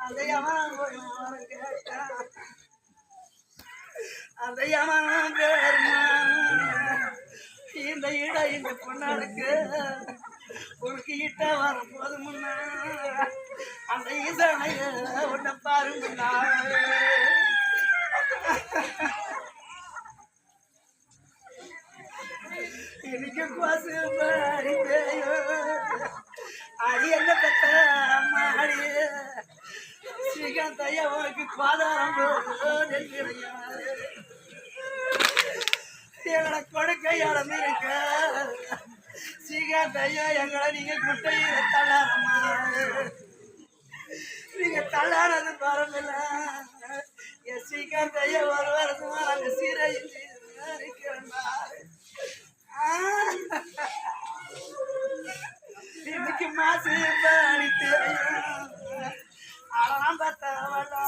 அதையவன் கேட்டான் அதையவன் பேருமா இந்த இட இந்த பொண்ணாளுக்கு உனக்கு இட்ட வரும் போது முன்னா அந்த ஈசனைய உன்னை பாருங்க எனக்கு கோசு பாடிப்பேயோ அடி என்ன பெத்த மாடி ஸ்ரீகாந்தையா உனக்கு கோதாரம் எங்களை கொடுக்க இடம் இருக்க ஸ்ரீகாந்தையா எங்களை நீங்க குட்டையில தள்ளாரமா நீங்க தள்ளாரது பரவாயில்ல என் ஸ்ரீகாந்தையா ஒரு வருஷமா நாங்க சீரையில் இருக்கிறோம்மா இன்னைக்கு மாசு பாடி அழகாம் பார்த்தவளா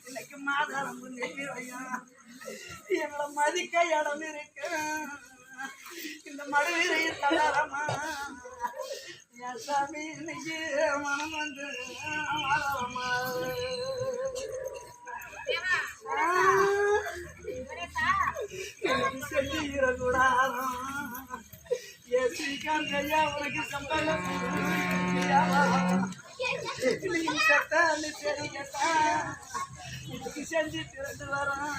இன்னைக்கு மாதம் முன்னேறியா எங்களை மதிக்க இடம் இருக்கு இந்த மடுவீரையும் தளரமா என் சாமி இன்னைக்கு மனம் வந்து வாழமா செல்லிடக்கூடாது என் ஸ்ரீகாந்த் ஐயா உனக்கு சம்பளம் நீ சட்டான்னு தெரியட்டா இதுக்கு செஞ்சுட்டு வரோம்